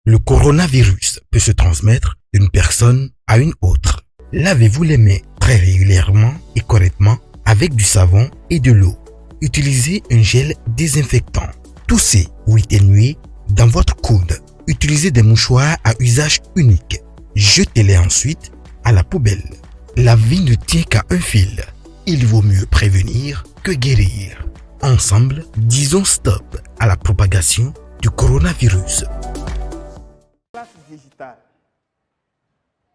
Le coronavirus peut se transmettre d'une personne à une autre. Lavez-vous les mains très régulièrement et correctement avec du savon et de l'eau. Utilisez un gel désinfectant. Toussez ou éternuez dans votre coude. Utilisez des mouchoirs à usage unique. Jetez-les ensuite à la poubelle. La vie ne tient qu'à un fil. Il vaut mieux prévenir que guérir. Ensemble, disons stop à la propagation du coronavirus. Classe digitale.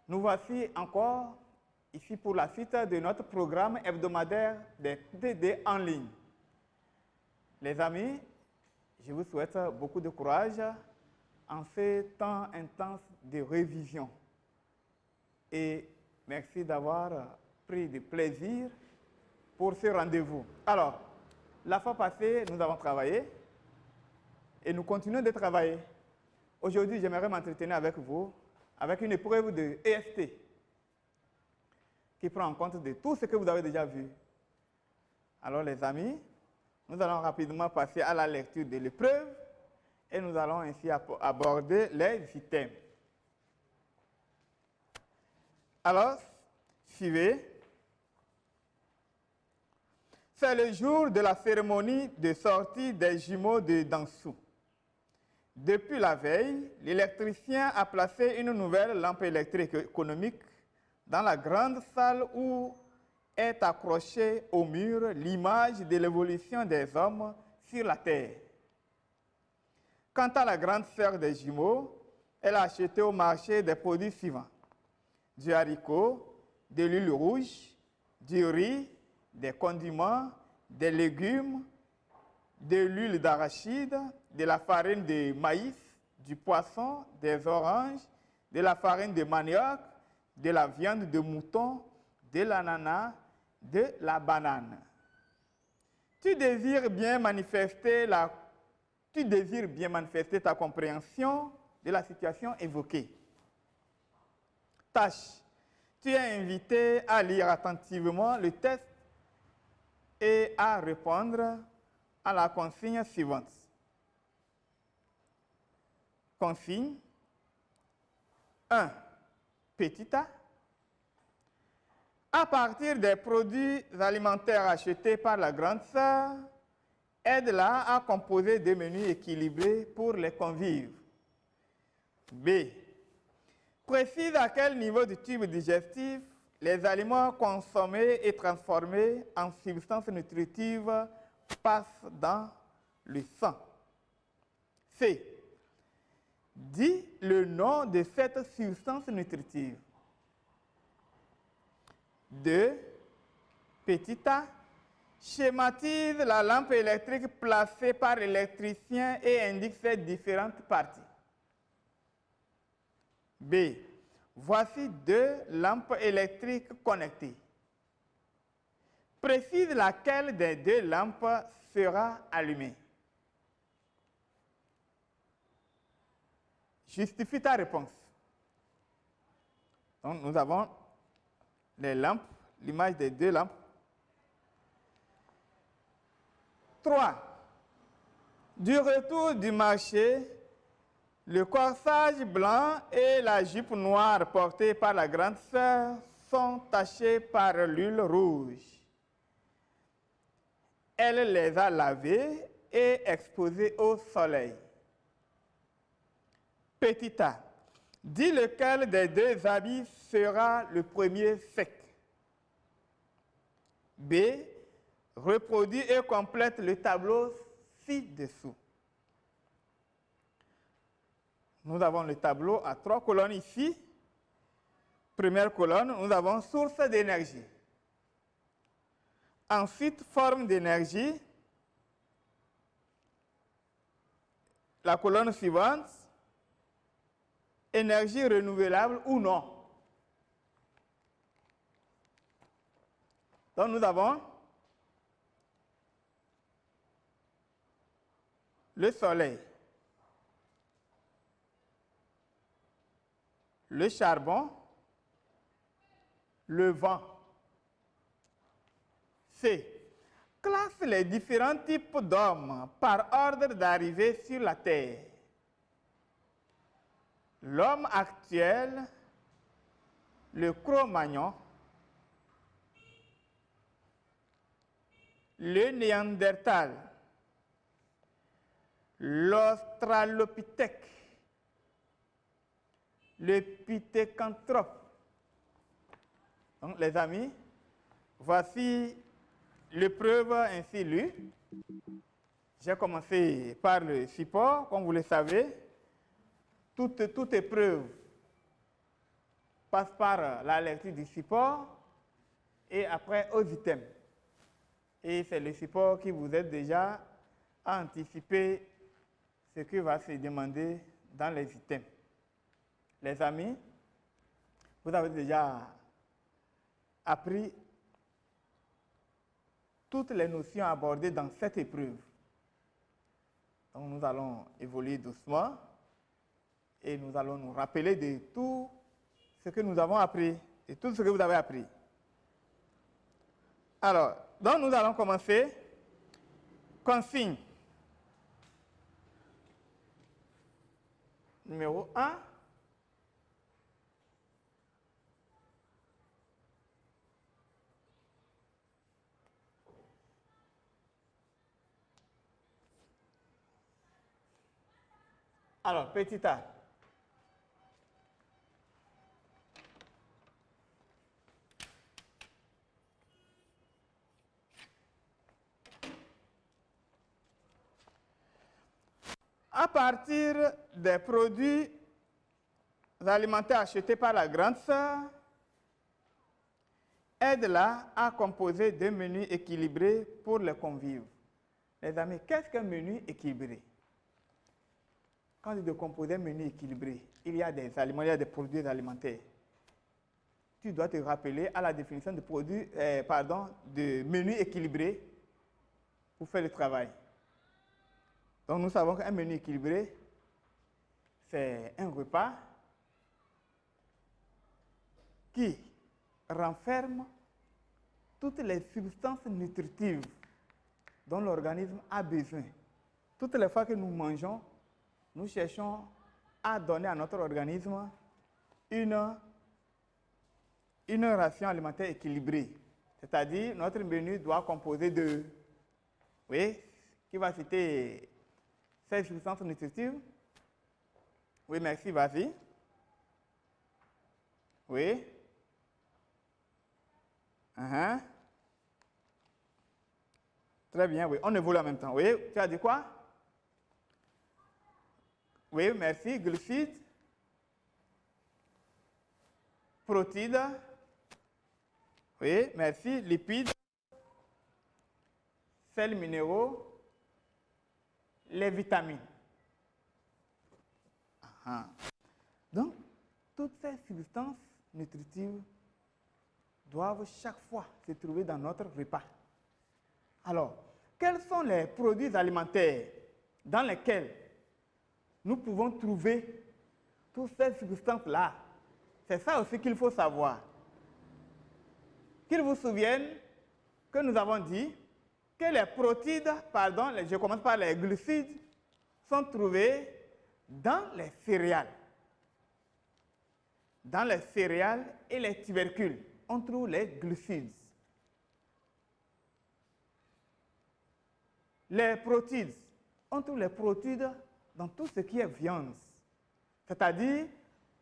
Nous voici encore ici pour la suite de notre programme hebdomadaire des TD en ligne. Les amis, je vous souhaite beaucoup de courage en ces temps intenses de révision. Et merci d'avoir pris du plaisir pour ce rendez-vous. Alors, la fois passée, nous avons travaillé et nous continuons de travailler. Aujourd'hui, j'aimerais m'entretenir avec vous avec une épreuve de EST qui prend en compte de tout ce que vous avez déjà vu. Alors, les amis, nous allons rapidement passer à la lecture de l'épreuve et nous allons ainsi aborder les items. Alors, suivez. C'est le jour de la cérémonie de sortie des jumeaux de Dansu. Depuis la veille, l'électricien a placé une nouvelle lampe électrique économique dans la grande salle où est accrochée au mur l'image de l'évolution des hommes sur la Terre. Quant à la grande sœur des jumeaux, elle a acheté au marché des produits suivants: du haricot, de l'huile rouge, du riz, des condiments, des légumes, de l'huile d'arachide, de la farine de maïs, du poisson, des oranges, de la farine de manioc, de la viande de mouton, de l'ananas, de la banane. Tu désires bien manifester ta compréhension de la situation évoquée. Tâche. Tu es invité à lire attentivement le texte et à répondre à la consigne suivante. Consigne 1. Petit a. À partir des produits alimentaires achetés par la grande sœur, aide-la à composer des menus équilibrés pour les convives. B. Précise à quel niveau du tube digestif les aliments consommés et transformés en substances nutritives passent dans le sang. C. Dis le nom de cette substance nutritive. 2. Petit a. Schématise la lampe électrique placée par l'électricien et indique ses différentes parties. B. Voici 2 lampes électriques connectées. Précise laquelle des 2 lampes sera allumée. Justifie ta réponse. Donc, nous avons les lampes, l'image des 2 lampes. 3. Du retour du marché, le corsage blanc et la jupe noire portée par la grande sœur sont tachés par l'huile rouge. Elle les a lavés et exposés au soleil. Petit a. Dis lequel des 2 habits sera le premier sec. B. Reproduis et complète le tableau ci-dessous. Nous avons le tableau à 3 colonnes ici. Première colonne, nous avons source d'énergie. Ensuite, forme d'énergie. La colonne suivante, énergie renouvelable ou non. Donc nous avons le soleil, le charbon, le vent. C. Classe les différents types d'hommes par ordre d'arrivée sur la Terre. l'homme actuel, le Cro-Magnon, le Néandertal, l'Australopithèque, le Pithecanthrope. Donc, les amis, voici l'épreuve ainsi lue. J'ai commencé par le support, comme vous le savez. Toute épreuve passe par la lecture du support et après aux items. Et c'est le support qui vous aide déjà à anticiper ce que va se demander dans les items. Les amis, vous avez déjà appris toutes les notions abordées dans cette épreuve. Donc nous allons évoluer doucement et nous allons nous rappeler de tout ce que nous avons appris, et tout ce que vous avez appris. Alors, donc nous allons commencer. Consigne. Numéro 1. Alors, petit a. À partir des produits alimentaires achetés par la grande sœur, aide-la à composer des menus équilibrés pour les convives. Les amis, qu'est-ce qu'un menu équilibré? Quand on dit de composer un menu équilibré, il y a des aliments, il y a des produits alimentaires. Tu dois te rappeler à la définition de produits, de menu équilibré pour faire le travail. Donc nous savons qu'un menu équilibré, c'est un repas qui renferme toutes les substances nutritives dont l'organisme a besoin. Toutes les fois que nous mangeons, nous cherchons à donner à notre organisme une ration alimentaire équilibrée. C'est-à-dire, notre menu doit composer de, oui, qui va citer ces substances nutritives. Oui, merci, vas-y. Oui. Très bien, oui. On évolue en même temps. Oui, tu as dit quoi? Oui, merci. Glucides, protides. Oui, merci. Lipides, sels minéraux, les vitamines. Donc, toutes ces substances nutritives doivent chaque fois se trouver dans notre repas. Alors, quels sont les produits alimentaires dans lesquels nous pouvons trouver toutes ces substances-là? C'est ça aussi qu'il faut savoir. Qu'ils vous souviennent que nous avons dit que les protides, je commence par les glucides, sont trouvés dans les céréales. Dans les céréales et les tubercules, on trouve les glucides. Les protides, on trouve les protides dans tout ce qui est viande, c'est-à-dire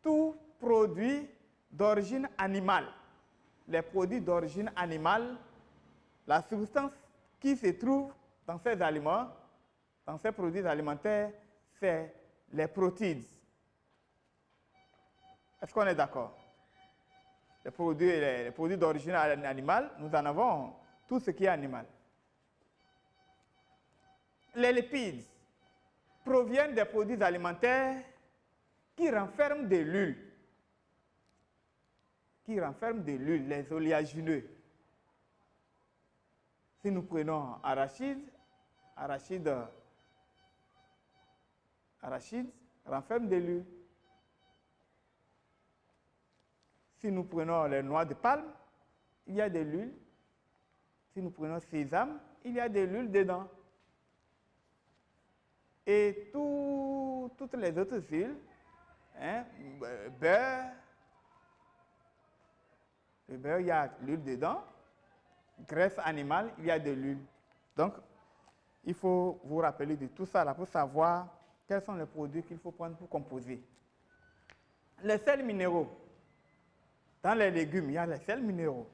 tout produit d'origine animale. Les produits d'origine animale, la substance qui se trouve dans ces aliments, dans ces produits alimentaires, c'est les protides. Est-ce qu'on est d'accord? Les produits d'origine animale, nous en avons tout ce qui est animal. Les lipides proviennent des produits alimentaires qui renferment de l'huile. Les oléagineux. Si nous prenons arachide renferme de l'huile. Si nous prenons les noix de palme, il y a de l'huile. Si nous prenons sésame, il y a de l'huile dedans. Et toutes les autres huiles hein, beurre. Le beurre, il y a l'huile dedans. Graisse animale, il y a de l'huile. Donc, il faut vous rappeler de tout ça là pour savoir quels sont les produits qu'il faut prendre pour composer. Les sels minéraux. Dans les légumes, il y a les sels minéraux.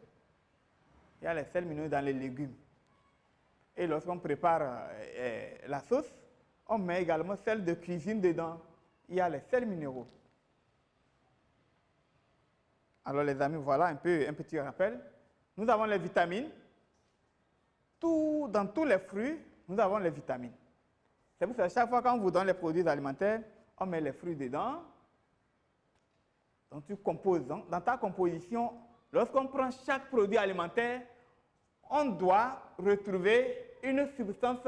Il y a les sels minéraux dans les légumes. Et lorsqu'on prépare la sauce, on met également sel de cuisine dedans. Il y a les sels minéraux. Alors les amis, voilà un petit rappel. Nous avons les vitamines. Dans tous les fruits, nous avons les vitamines. C'est pour ça que chaque fois qu'on vous donne les produits alimentaires, on met les fruits dedans. Donc tu composes. Dans ta composition, lorsqu'on prend chaque produit alimentaire, on doit retrouver une substance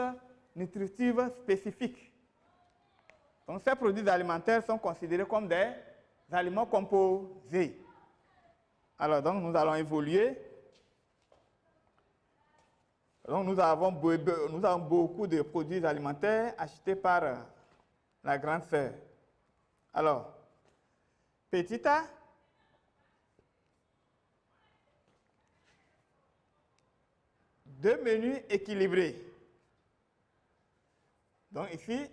nutritive spécifique. Donc ces produits alimentaires sont considérés comme des aliments composés. Alors donc nous allons évoluer. Donc nous avons beaucoup de produits alimentaires achetés par la grande sœur. Alors, petit a, deux menus équilibrés. Donc ici,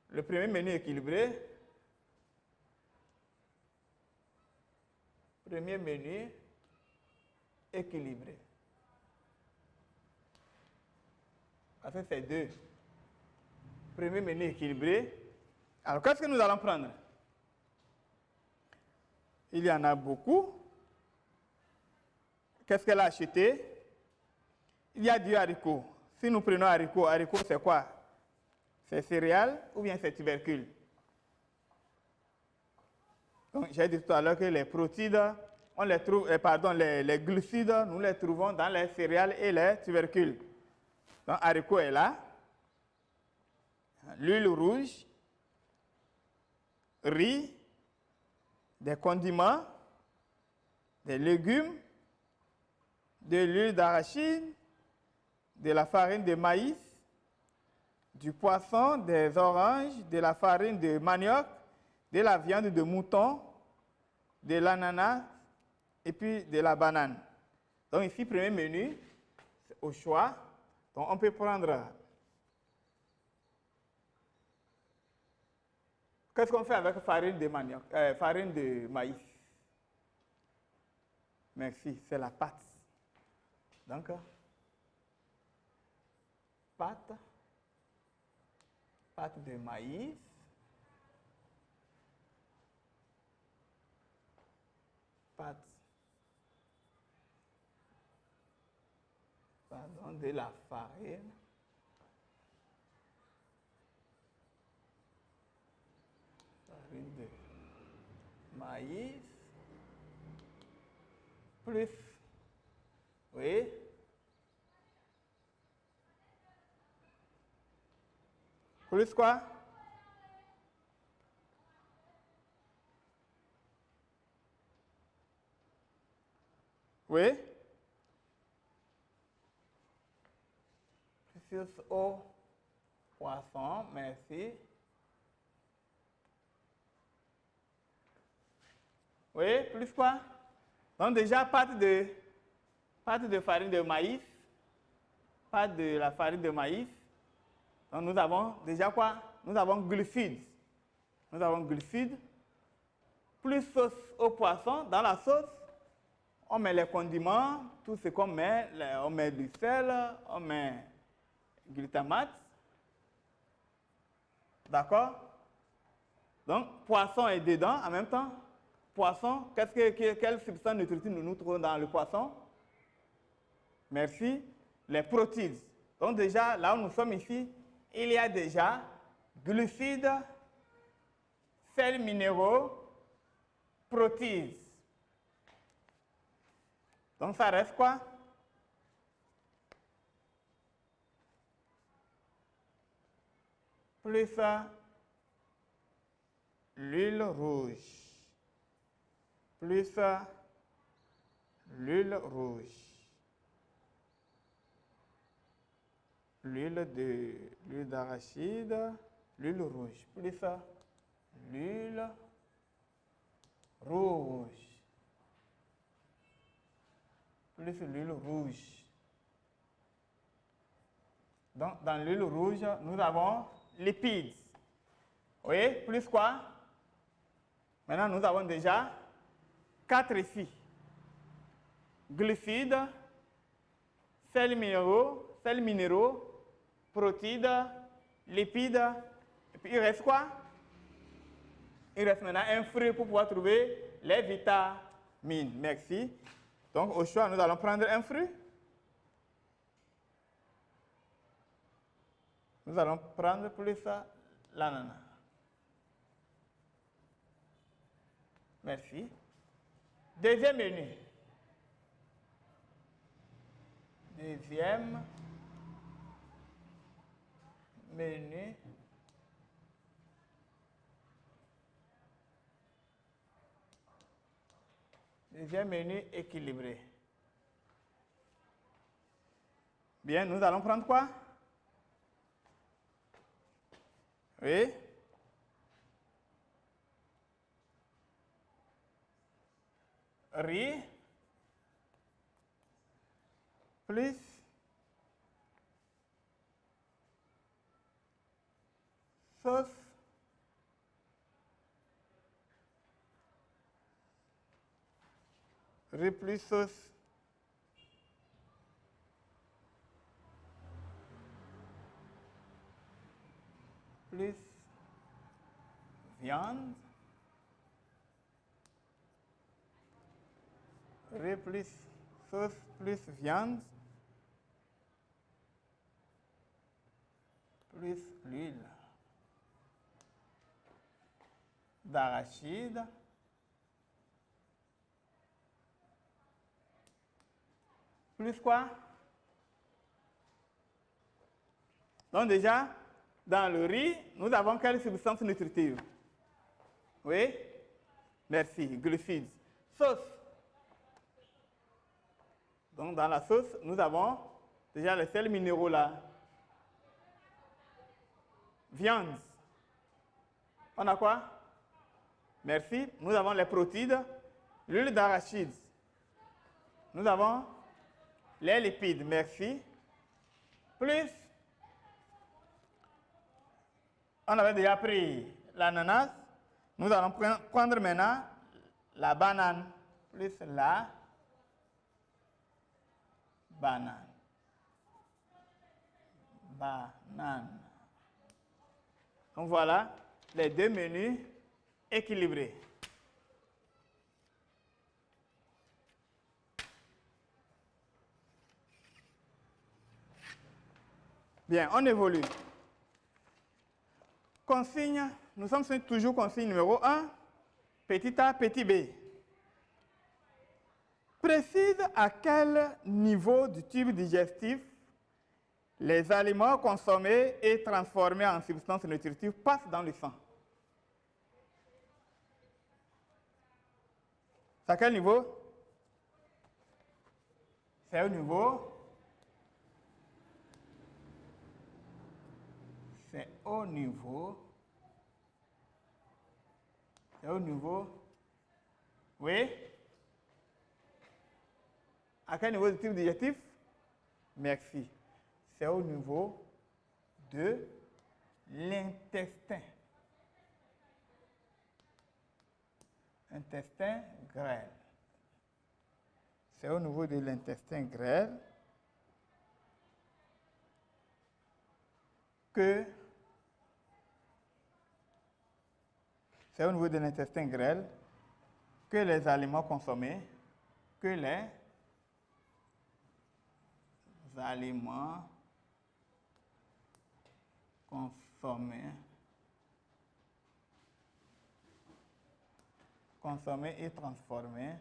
le premier menu équilibré. Premier menu équilibré. Parce que c'est deux. Premier menu équilibré. Alors, qu'est-ce que nous allons prendre? Il y en a beaucoup. Qu'est-ce qu'elle a acheté? Il y a du haricot. Si nous prenons haricot, haricot c'est quoi? C'est céréales ou bien c'est tubercule? Donc, j'ai dit tout à l'heure que les protides, on les trouve, les glucides, nous les trouvons dans les céréales et les tubercules. Donc, haricot est là. L'huile rouge, riz, des condiments, des légumes, de l'huile d'arachide, de la farine de maïs, du poisson, des oranges, de la farine de manioc, de la viande de mouton, de l'ananas et puis de la banane. Donc ici, premier menu, au choix. Donc on peut prendre... Qu'est-ce qu'on fait avec farine de manioc, farine de maïs? Merci, c'est la pâte. Donc, pâte de maïs. De la farine. Farine de maïs. Plus. Oui. Plus quoi? Oui. Plus au poisson, merci. Oui, plus quoi? Donc déjà, pâte de farine de maïs. Pâte de la farine de maïs. Donc nous avons déjà quoi? Nous avons glucides. Nous avons glucides. Plus sauce au poisson. Dans la sauce, on met les condiments, tout ce qu'on met. On met du sel, on met glutamate. D'accord? Donc, poisson est dedans en même temps. Poisson, quelle substance nutritive nous trouvons dans le poisson? Merci. Les protides. Donc déjà, là où nous sommes ici, il y a déjà glucides, sels minéraux, protides. Donc ça reste quoi? Plus l'huile rouge. Plus l'huile rouge. L'huile d'arachide, l'huile rouge. Plus l'huile rouge. Plus l'huile rouge. Donc, dans l'huile rouge, nous avons lipides. Oui, plus quoi? Maintenant, nous avons déjà 4 ici. Glucides, sels minéraux, protides, lipides. Et puis, il reste quoi? Il reste maintenant un fruit pour pouvoir trouver les vitamines. Merci. Donc, au choix, nous allons prendre un fruit. Nous allons prendre plus l'ananas. Merci. Deuxième menu. Deuxième menu. Deuxième menu équilibré. Bien, nous allons prendre quoi? Oui. Riz. Plus. Sauce. Riz plus sauce. Plus viande. Riz plus sauce plus viande. Plus l'huile d'arachide. Plus quoi? Donc déjà, dans le riz, nous avons quelle substance nutritive? Oui? Merci, glucides. Sauce. Donc dans la sauce, nous avons déjà les sels minéraux là. Viande. On a quoi? Merci. Nous avons les protides, l'huile d'arachide. Nous avons les lipides. Merci. Plus, on avait déjà pris l'ananas. Nous allons prendre maintenant la banane. Plus la banane. Banane. Donc voilà les deux menus équilibrés. Bien, on évolue. Consigne, nous sommes toujours consigne numéro 1, petit a, petit b. Précise à quel niveau du tube digestif les aliments consommés et transformés en substances nutritives passent dans le sang. C'est à quel niveau? C'est au niveau. C'est au niveau. C'est au niveau. Oui? À quel niveau du tube digestif? Merci. C'est au niveau de l'intestin. Intestin grêle. C'est au niveau de l'intestin grêle que les aliments consommés, consommés et transformés,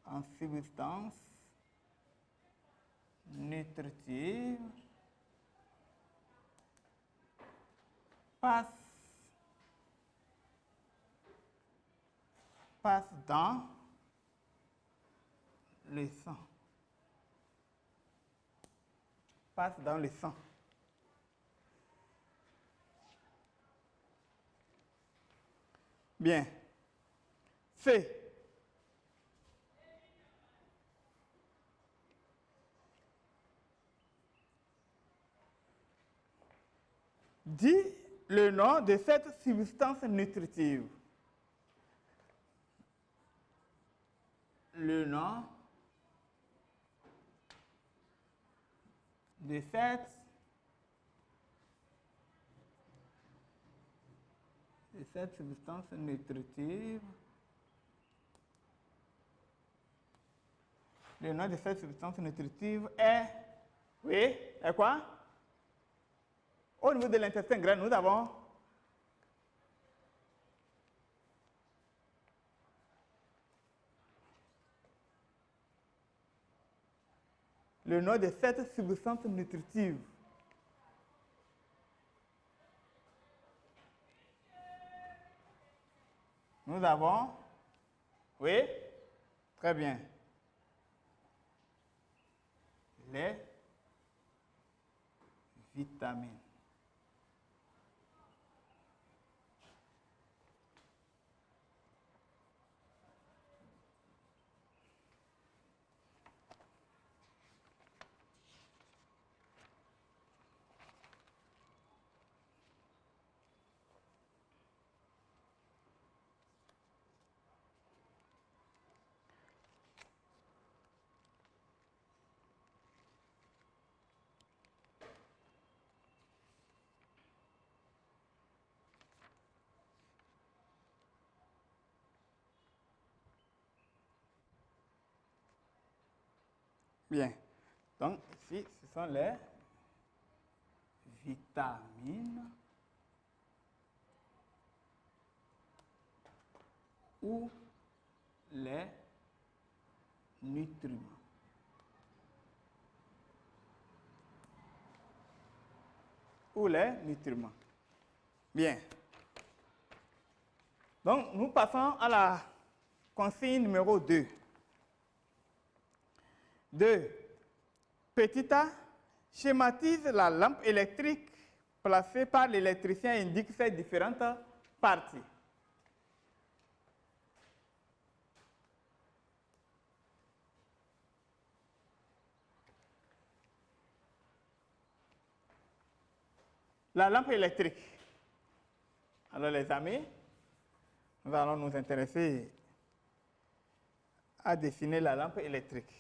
en substances nutritives passent passe dans le sang. Passe dans le sang. Bien. C. Dis le nom de cette substance nutritive. Le nom de cette substance nutritive. Le nom de cette substance nutritive est, oui, est quoi? Au niveau de l'intestin grêle, nous avons le nom de cette substance nutritive. Nous avons, oui, très bien, les vitamines. Bien. Donc, ici, ce sont les vitamines ou les nutriments. Ou les nutriments. Bien. Donc, nous passons à la consigne numéro 2. 2. Petit a, schématise la lampe électrique placée par l'électricien et indique ses différentes parties. La lampe électrique. Alors les amis, nous allons nous intéresser à dessiner la lampe électrique.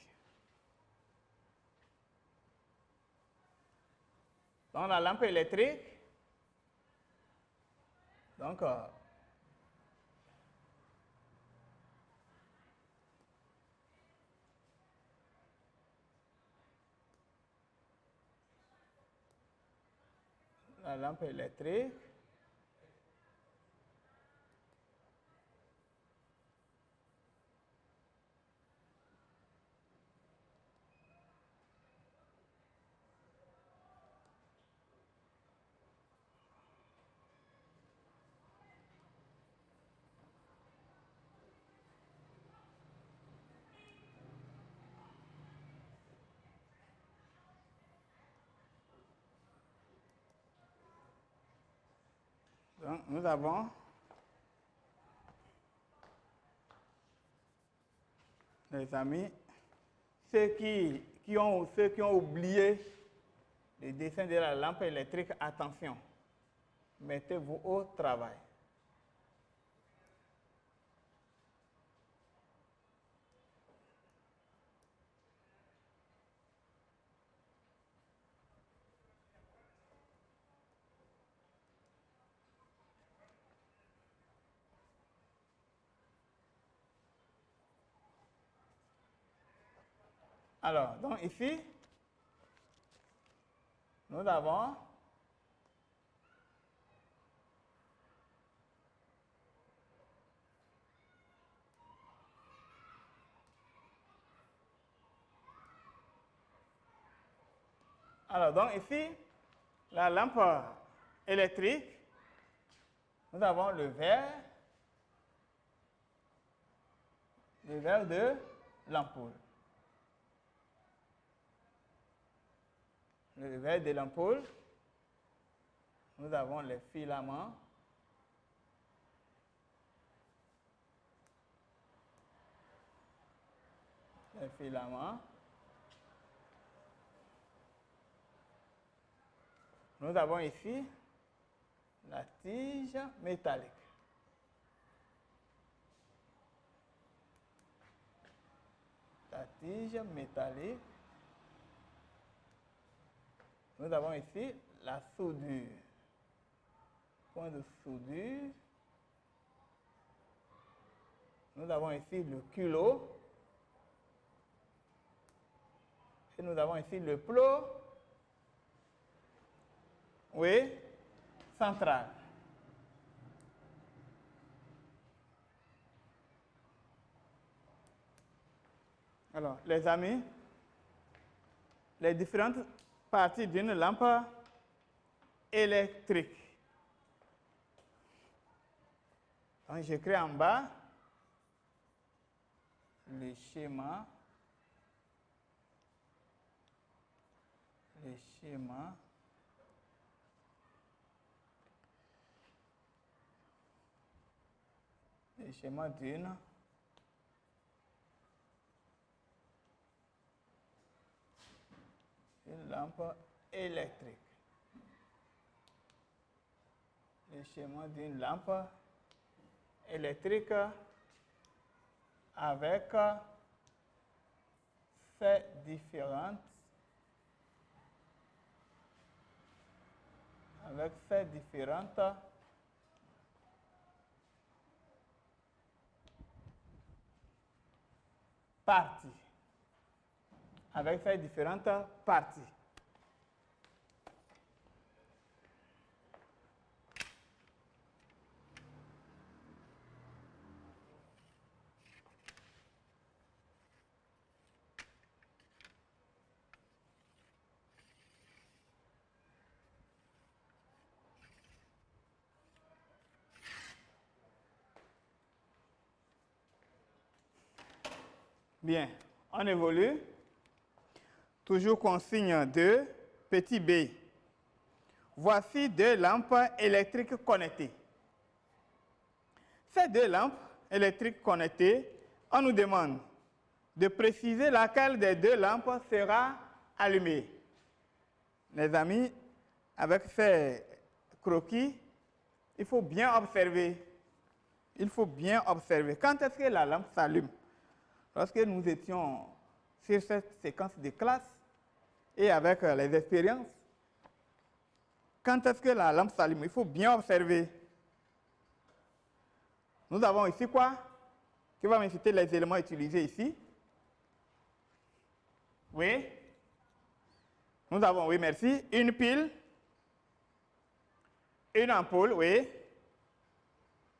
Donc la lampe électrique, donc la lampe électrique, donc, nous avons les amis, ceux qui ont oublié le dessin de la lampe électrique, attention, mettez-vous au travail. Alors, donc ici, nous avons la lampe électrique, nous avons le vert, le verre de l'ampoule. Le verre de l'ampoule, nous avons les filaments. Les filaments. Nous avons ici la tige métallique. La tige métallique. Nous avons ici la soudure. Point de soudure. Nous avons ici le culot. Et nous avons ici le plot. Oui, central. Alors, les amis, les différentes parties d'une lampe électrique. Donc, j'écris en bas le schéma. Le schéma. Le schéma d'une lampe électrique. Le schéma d'une lampe électrique avec ses différentes parties. Avec ses différentes parties. Bien, on évolue. Toujours consigne de petit b. Voici deux lampes électriques connectées. Ces deux lampes électriques connectées, on nous demande de préciser laquelle des deux lampes sera allumée. Les amis, avec ces croquis, il faut bien observer. Il faut bien observer. Quand est-ce que la lampe s'allume? Lorsque nous étions sur cette séquence de classe et avec les expériences, quand est-ce que la lampe s'allume? Il faut bien observer. Nous avons ici quoi? Qui va me citer les éléments utilisés ici? Oui. Nous avons, oui, merci, une pile, une ampoule, oui.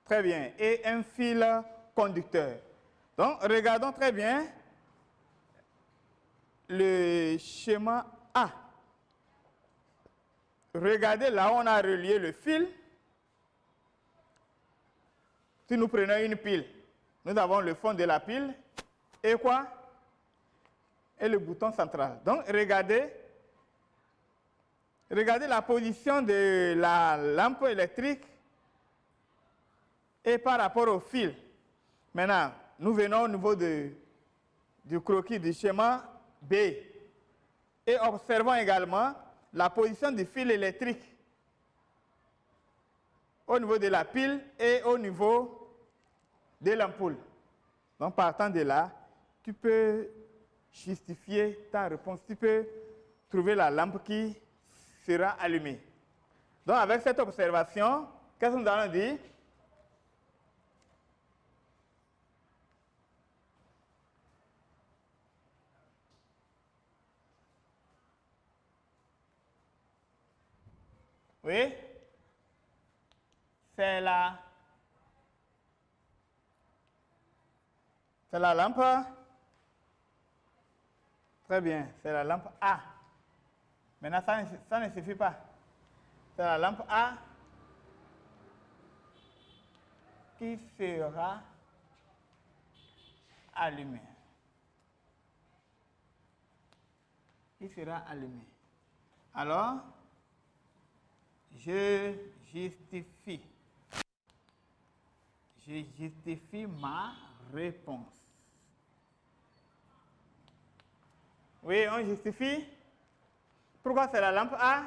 Très bien. Et un fil conducteur. Donc, regardons très bien le schéma A. Regardez là où on a relié le fil. Si nous prenons une pile, nous avons le fond de la pile et quoi? Et le bouton central. Donc, regardez la position de la lampe électrique et par rapport au fil. Maintenant, nous venons au niveau du croquis du schéma B et observons également la position du fil électrique au niveau de la pile et au niveau de l'ampoule. Donc, partant de là, tu peux justifier ta réponse. Tu peux trouver la lampe qui sera allumée. Donc, avec cette observation, qu'est-ce que nous allons dire? Oui? C'est la lampe. Très bien, c'est la lampe A. Maintenant, ça ne suffit pas. C'est la lampe A qui sera allumé. Qui sera allumé. Alors, je justifie. Je justifie ma réponse. Oui, on justifie. Pourquoi c'est la lampe A?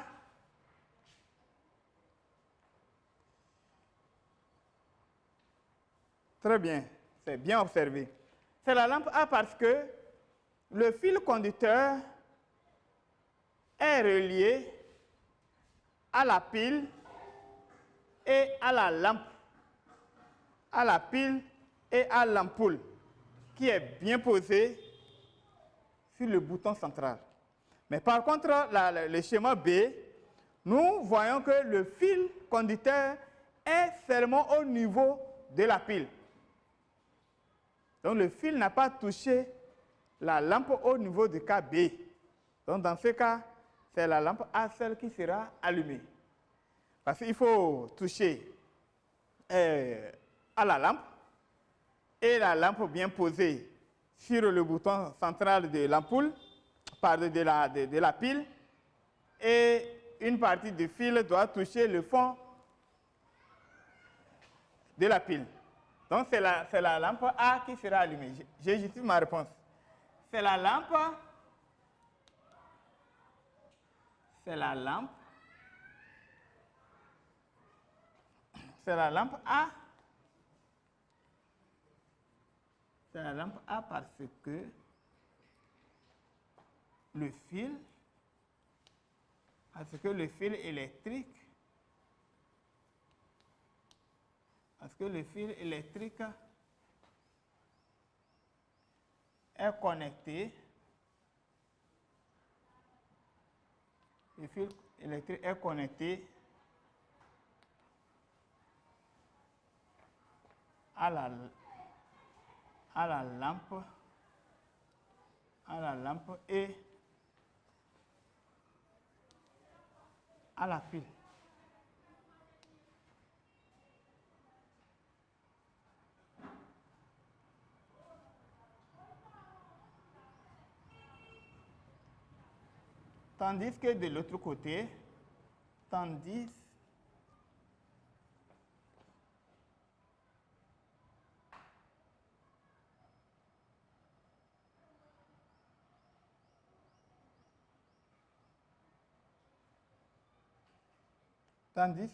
Très bien, c'est bien observé. C'est la lampe A parce que le fil conducteur est relié à la pile et à la lampe, à la pile et à l'ampoule qui est bien posée sur le bouton central. Mais par contre, le schéma B, nous voyons que le fil conducteur est seulement au niveau de la pile. Donc le fil n'a pas touché la lampe au niveau du cas B. Donc dans ce cas, c'est la lampe A seule qui sera allumée. Parce qu'il faut toucher à la lampe et la lampe bien posée sur le bouton central de l'ampoule, de la pile, et une partie du fil doit toucher le fond de la pile. Donc c'est la lampe A qui sera allumée. J'ai justifie ma réponse. C'est la lampe A. C'est la lampe A parce que le fil électrique est connecté. Le fil électrique est connecté à la lampe et à la pile. Tandis que de l'autre côté, tandis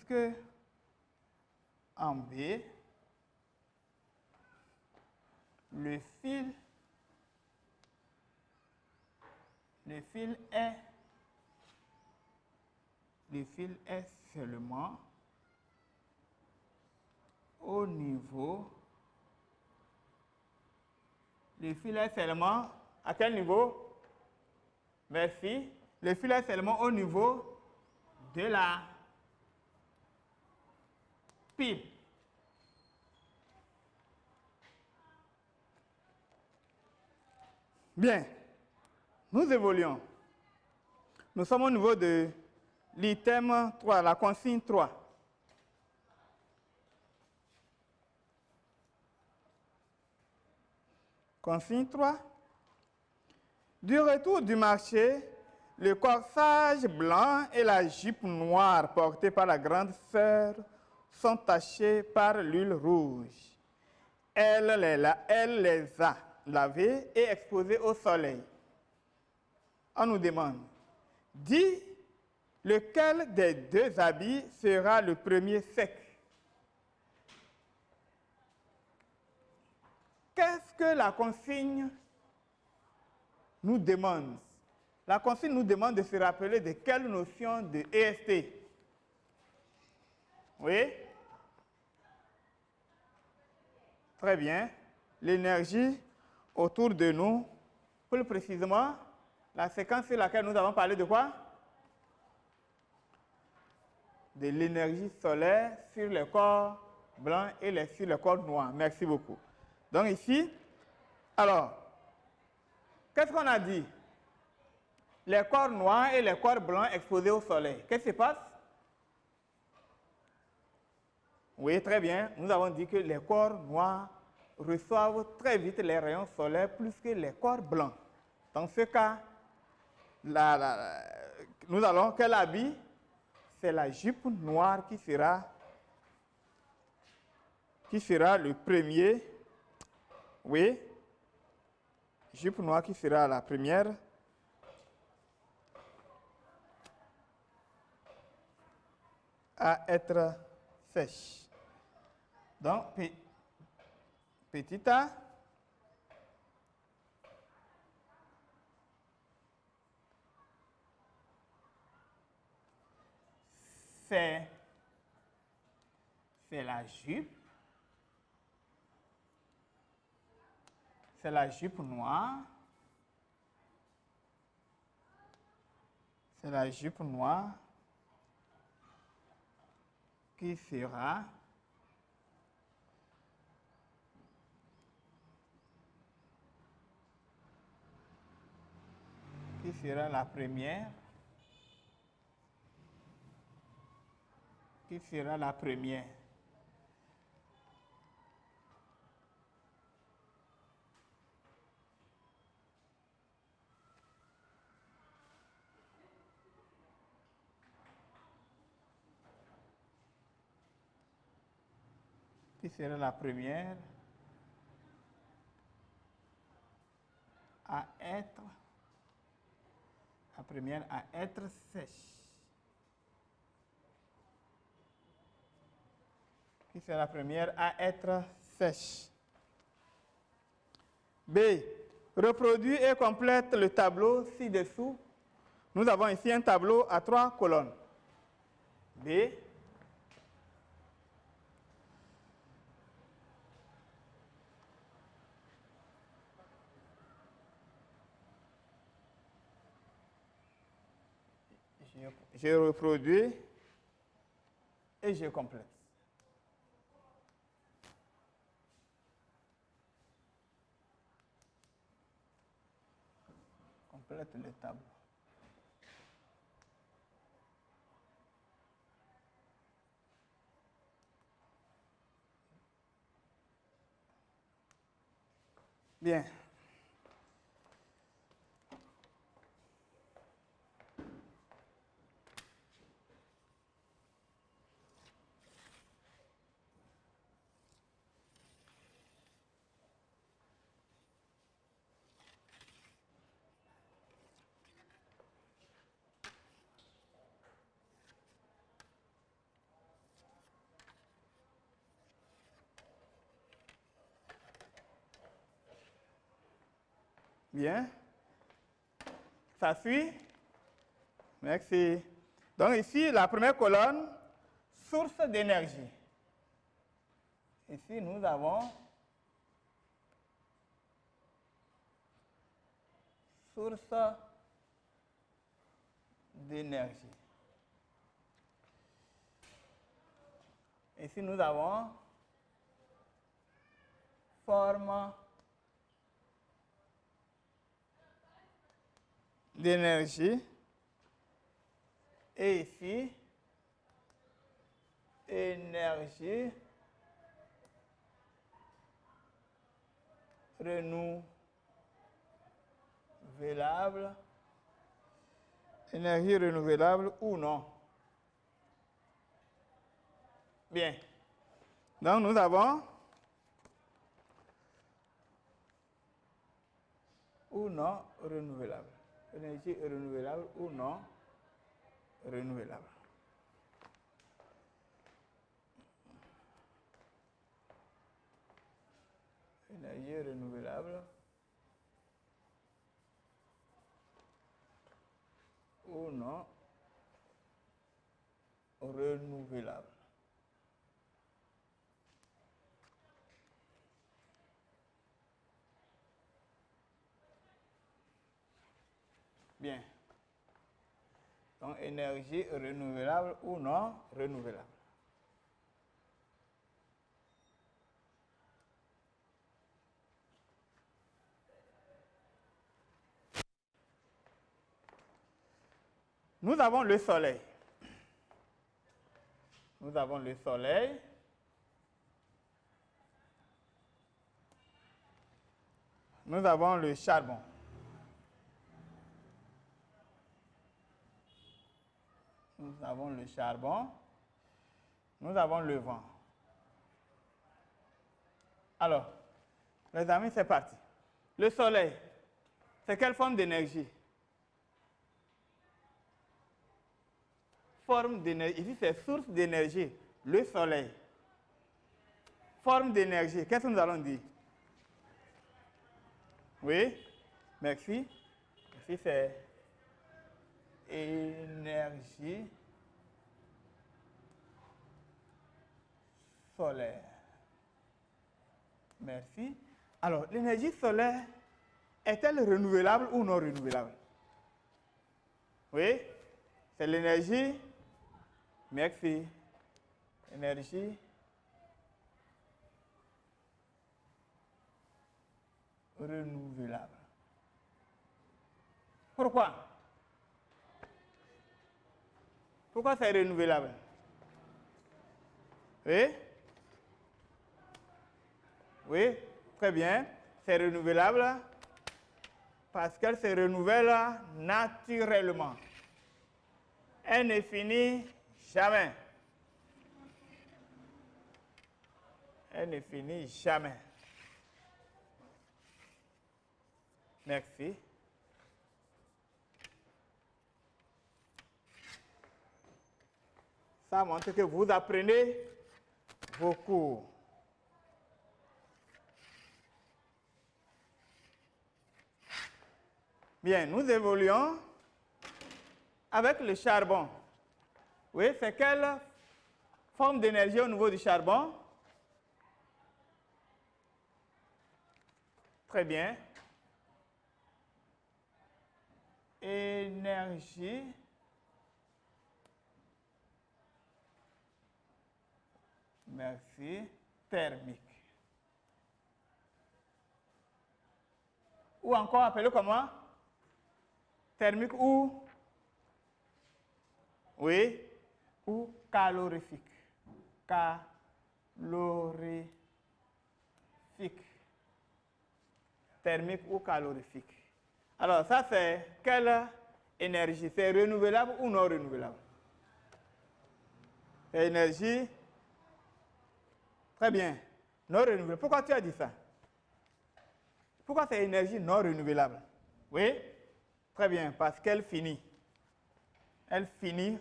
que en B, le fil est seulement au niveau. Le fil est seulement à quel niveau? Merci. Le fil est seulement au niveau de la pile. Bien. Nous évoluons. Nous sommes au niveau de l'item 3, la consigne 3. Consigne 3. Du retour du marché, le corsage blanc et la jupe noire portée par la grande sœur sont tachés par l'huile rouge. Elle les a lavés et exposés au soleil. On nous demande, dis lequel des deux habits sera le premier sec? Qu'est-ce que la consigne nous demande? La consigne nous demande de se rappeler de quelle notion de EST? Oui? Très bien. L'énergie autour de nous, plus précisément, la séquence sur laquelle nous avons parlé de quoi? De l'énergie solaire sur les corps blancs et sur les corps noirs. Merci beaucoup. Donc ici, alors, qu'est-ce qu'on a dit? Les corps noirs et les corps blancs exposés au soleil. Qu'est-ce qui se passe? Oui, très bien. Nous avons dit que les corps noirs reçoivent très vite les rayons solaires plus que les corps blancs. Dans ce cas, nous allons quel habit? C'est la jupe noire qui sera le premier. Oui, jupe noire qui sera la première. À être sèche. Donc, petit a, c'est la jupe. C'est la jupe noire. C'est la jupe noire qui sera la première. Qui sera la première. Qui sera la première à être sèche. Qui sera la première à être sèche. B. Reproduit et complète le tableau ci-dessous. Nous avons ici un tableau à 3 colonnes. B. Je reproduis et je complète. Complète le tableau. Bien. Bien. Ça suit? Merci. Donc ici, la première colonne, source d'énergie. Ici, nous avons source d'énergie. Ici, nous avons forme d'énergie. Et ici, énergie renouvelable. Énergie renouvelable ou non. Bien. Donc, nous avons ou non renouvelable. Énergie renouvelable ou non renouvelable. Énergie renouvelable ou non renouvelable. Bien. Donc, énergie renouvelable ou non renouvelable. Nous avons le soleil. Nous avons le soleil. Nous avons le charbon. Nous avons le charbon. Nous avons le vent. Alors, les amis, c'est parti. Le soleil, c'est quelle forme d'énergie? Forme d'énergie. Ici, c'est source d'énergie. Le soleil. Forme d'énergie. Qu'est-ce que nous allons dire? Oui, merci. Ici, c'est énergie solaire. Merci. Alors, l'énergie solaire est-elle renouvelable ou non renouvelable? Oui, c'est l'énergie. Merci. Énergie renouvelable. Pourquoi? Pourquoi c'est renouvelable? Oui? Oui, très bien. C'est renouvelable parce qu'elle se renouvelle naturellement. Elle ne finit jamais. Elle ne finit jamais. Merci. Ça montre que vous apprenez beaucoup. Bien, nous évoluons avec le charbon. Oui, c'est quelle forme d'énergie au niveau du charbon? Très bien. Énergie merci thermique. Ou encore appelé comment? Thermique ou? Oui, ou calorifique. Calorifique. Thermique ou calorifique. Alors, ça, c'est quelle énergie? C'est renouvelable ou non renouvelable? C'est énergie. Très bien. Non renouvelable. Pourquoi tu as dit ça? Pourquoi c'est énergie non renouvelable? Oui? Très bien, parce qu'elle finit. Elle finit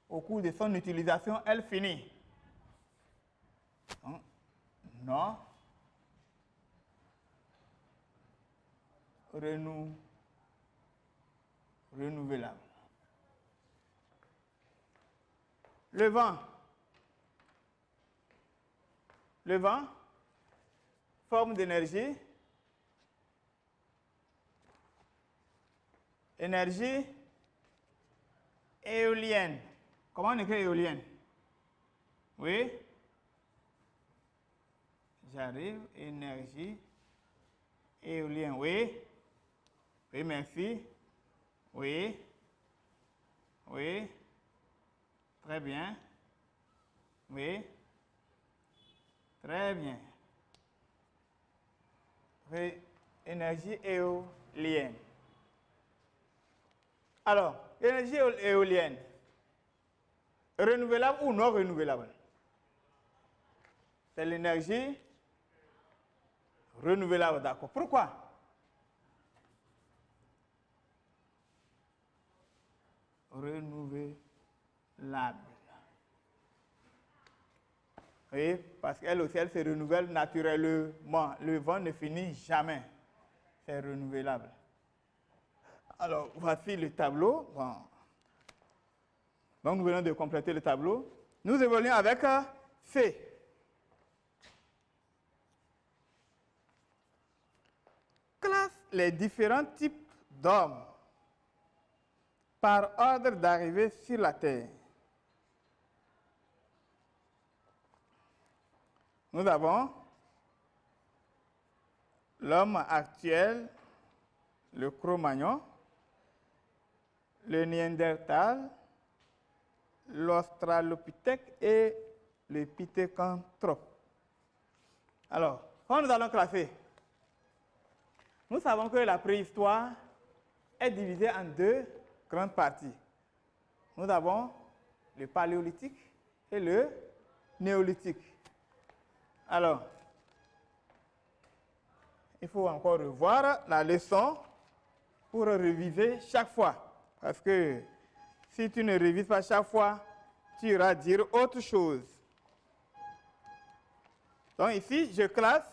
au cours de son utilisation, elle finit. Non. Renouvelable. Le vent. Le vent, forme d'énergie. Énergie éolienne. Comment on écrit éolienne? Oui. J'arrive. Énergie éolienne. Oui. Oui, merci. Oui. Oui. Très bien. Oui. Très bien. Oui. Énergie éolienne. Alors, énergie éolienne, renouvelable ou non renouvelable? C'est l'énergie renouvelable, d'accord. Pourquoi? Renouvelable. Oui, parce qu'elle aussi, elle se renouvelle naturellement. Le vent ne finit jamais. C'est renouvelable. Alors, voici le tableau. Bon. Donc, nous venons de compléter le tableau. Nous évoluons avec C. Classe les différents types d'hommes par ordre d'arrivée sur la Terre. Nous avons l'homme actuel, le Cro-Magnon, le Néandertal, l'Australopithèque et le Pithecanthrope. Alors, comment nous allons classer? Nous savons que la préhistoire est divisée en deux grandes parties. Nous avons le paléolithique et le néolithique. Alors, il faut encore revoir la leçon pour réviser chaque fois. Parce que si tu ne révises pas chaque fois, tu iras dire autre chose. Donc ici, je classe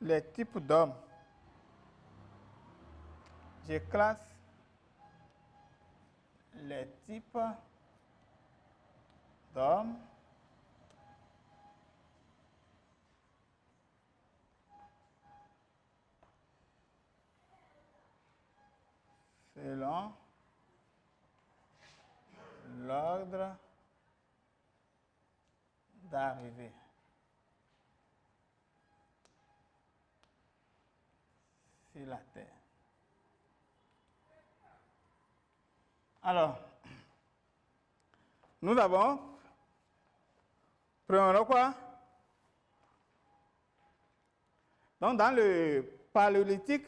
les types d'hommes. Je classe les types d'hommes selon l'ordre d'arrivée. Sur la Terre. Alors, nous avons, prenons quoi? Donc, dans le paléolithique,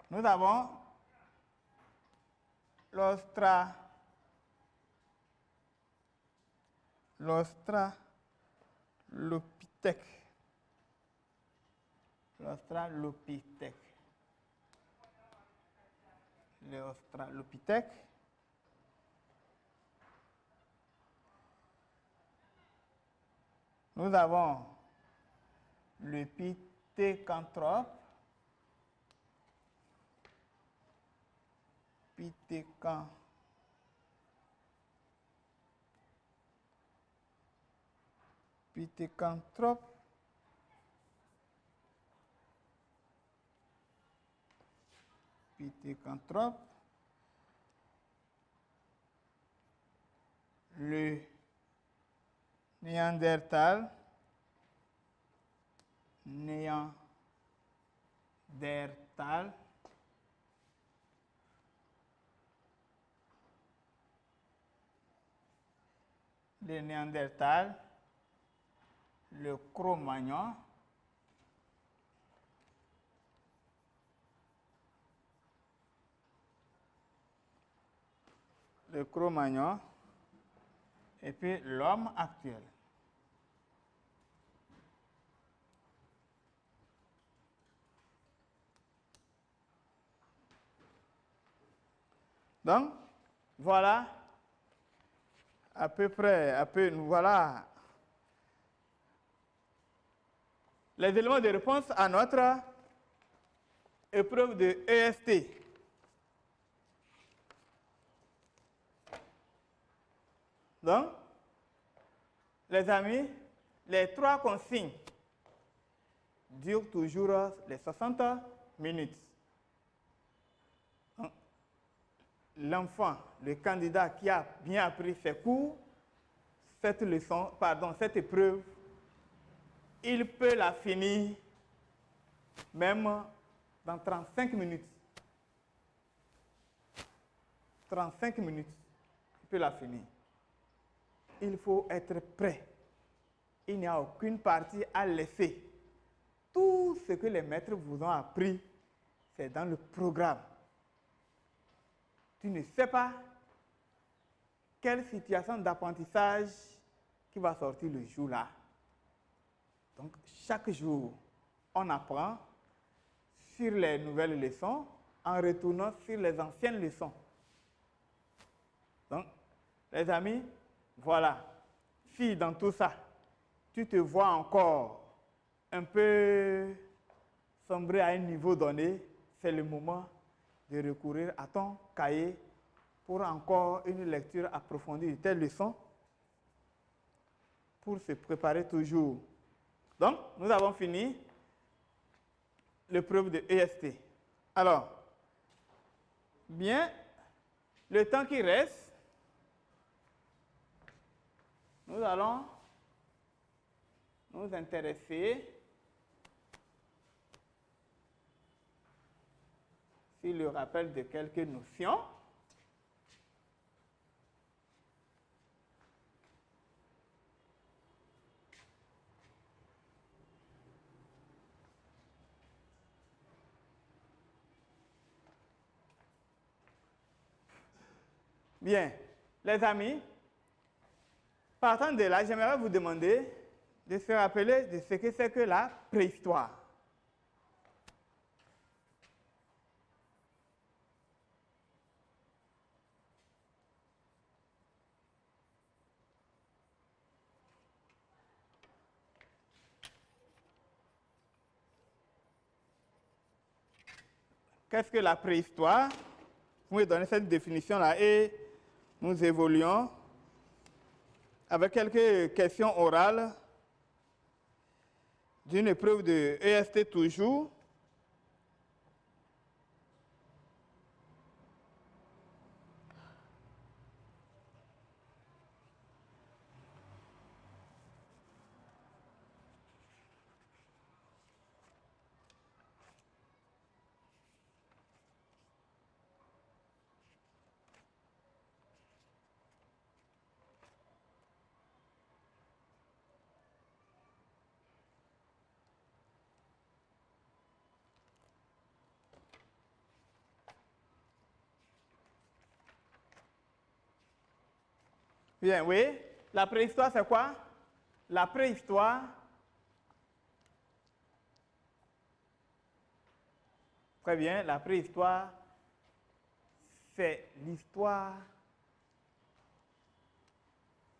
nous avons l'Australopithèque. L'Australopithèque. Nous avons le Pithécanthrope. Pithécanthrope. Le Néandertal. Le Néandertal, le Cro-Magnon, et puis l'homme actuel. Donc, voilà à peu près, voilà les éléments de réponse à notre épreuve de EST. Donc, les amis, les 3 consignes durent toujours les 60 minutes. L'enfant, le candidat qui a bien appris ses cours, cette épreuve, il peut la finir même dans 35 minutes. 35 minutes, il peut la finir. Il faut être prêt. Il n'y a aucune partie à laisser. Tout ce que les maîtres vous ont appris, c'est dans le programme. Tu ne sais pas quelle situation d'apprentissage qui va sortir le jour-là. Donc, chaque jour, on apprend sur les nouvelles leçons en retournant sur les anciennes leçons. Donc, les amis, voilà. Si dans tout ça, tu te vois encore un peu sombrer à un niveau donné, c'est le moment de recourir à ton cahier pour encore une lecture approfondie de tes leçons pour se préparer toujours. Donc, nous avons fini l'épreuve de EST. Alors, bien, le temps qui reste, nous allons nous intéresser sur le rappel de quelques notions. Bien, les amis, partant de là, j'aimerais vous demander de se rappeler de ce que c'est que la préhistoire. Qu'est-ce que la préhistoire? Vous me donnez cette définition-là et nous évoluons avec quelques questions orales d'une épreuve de EST toujours. Bien, oui. La préhistoire, c'est quoi? La préhistoire, très bien, la préhistoire, c'est l'histoire,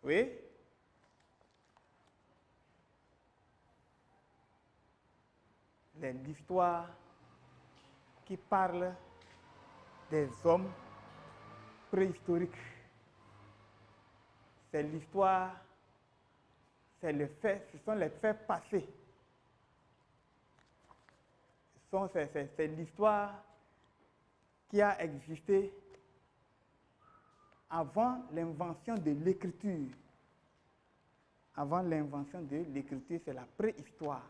oui, c'est l'histoire qui parle des hommes préhistoriques. C'est l'histoire, c'est le fait, ce sont les faits passés. C'est l'histoire qui a existé avant l'invention de l'écriture. Avant l'invention de l'écriture, c'est la préhistoire.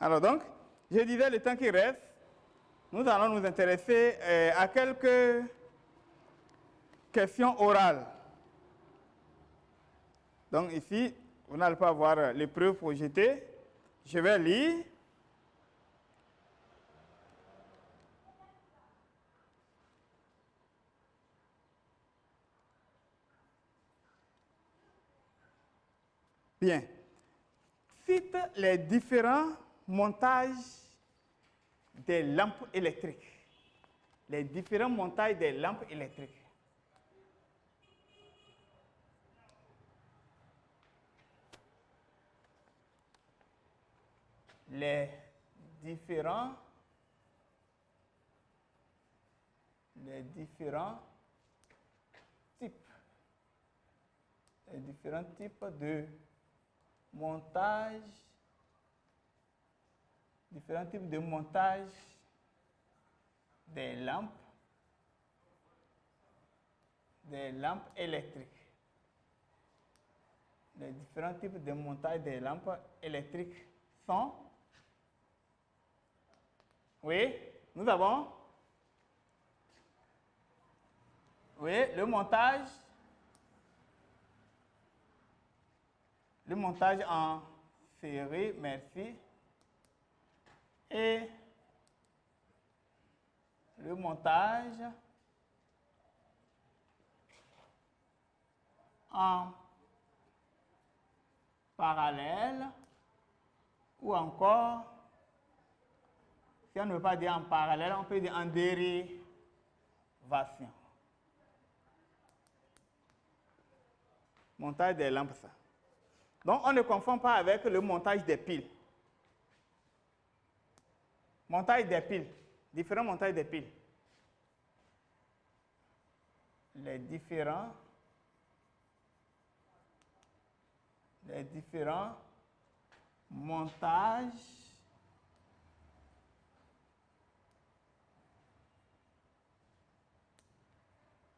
Alors donc, je disais le temps qui reste, nous allons nous intéresser à quelques questions orales. Donc ici, vous n'allez pas voir l'épreuve projetée. Je vais lire. Bien. Cite les différents montages des lampes électriques. Les différents montages des lampes électriques. Les différents types de montage, des lampes électriques. Les différents types de montage des lampes électriques sont, oui, nous avons, oui, le montage en série, merci, et le montage en parallèle, ou encore, si on ne veut pas dire en parallèle, on peut dire en dérivation. Montage des lampes, ça. Donc, on ne confond pas avec le montage des piles. Montage des piles, différents montages des piles. Les différents montages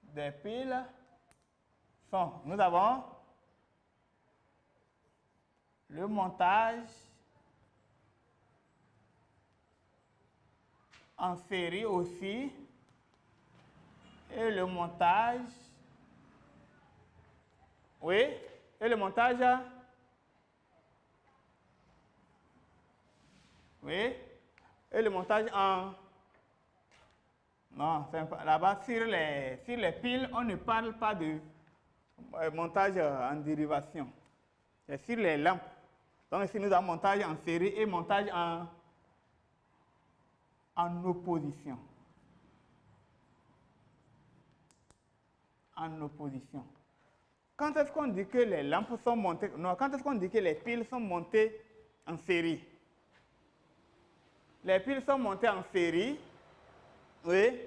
des piles sont, nous avons le montage en série aussi et le montage, oui, et le montage, oui, et le montage en Non, là-bas, sur les piles, on ne parle pas de montage en dérivation. C'est sur les lampes. Donc ici, nous avons montage en série et montage en opposition. En opposition. Quand est-ce qu'on dit que les lampes sont montées? Non, quand est-ce qu'on dit que les piles sont montées en série? Les piles sont montées en série, oui,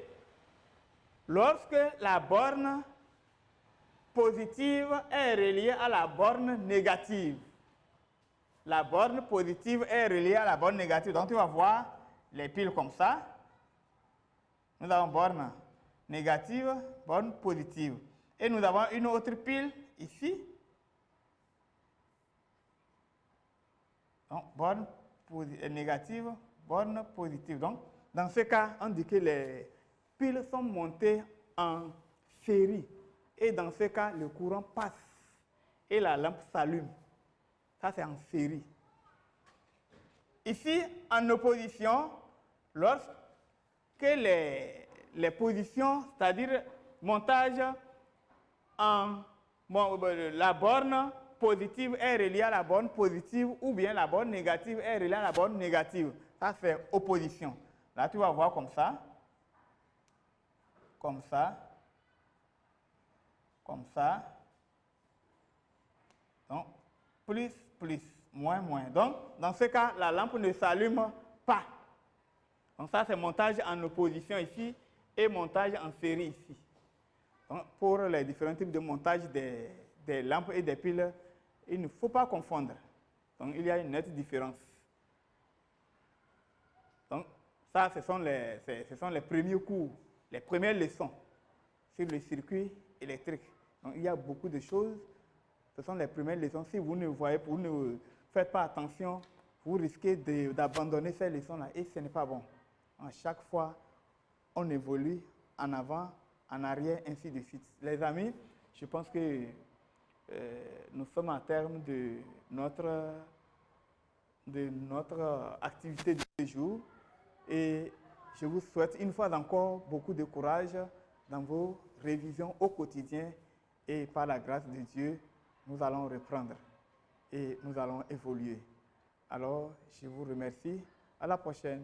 lorsque la borne positive est reliée à la borne négative. La borne positive est reliée à la borne négative. Donc tu vas voir les piles comme ça. Nous avons borne négative, borne positive. Et nous avons une autre pile ici. Donc, borne négative, borne positive. Donc, dans ce cas, on dit que les piles sont montées en série. Et dans ce cas, le courant passe et la lampe s'allume. Ça, c'est en série. Ici, en opposition, lorsque les positions, c'est-à-dire montage la borne positive est reliée à la borne positive ou bien la borne négative est reliée à la borne négative. Ça, c'est opposition. Là, tu vas voir comme ça. Comme ça. Comme ça. Donc, plus, plus, moins, moins. Donc, dans ce cas, la lampe ne s'allume pas. Donc, ça, c'est montage en opposition ici et montage en série ici. Donc, pour les différents types de montage des lampes et des piles, il ne faut pas confondre. Donc, il y a une nette différence. Donc, ça, ce sont les premiers cours, les premières leçons sur le circuit électrique. Donc, il y a beaucoup de choses. Ce sont les premières leçons. Si vous ne voyez, vous ne faites pas attention, vous risquez d'abandonner ces leçons-là et ce n'est pas bon. À chaque fois, on évolue en avant, en arrière, ainsi de suite. Les amis, je pense que nous sommes à terme de notre activité de jour et je vous souhaite une fois encore beaucoup de courage dans vos révisions au quotidien et par la grâce de Dieu, nous allons reprendre et nous allons évoluer. Alors, je vous remercie. À la prochaine.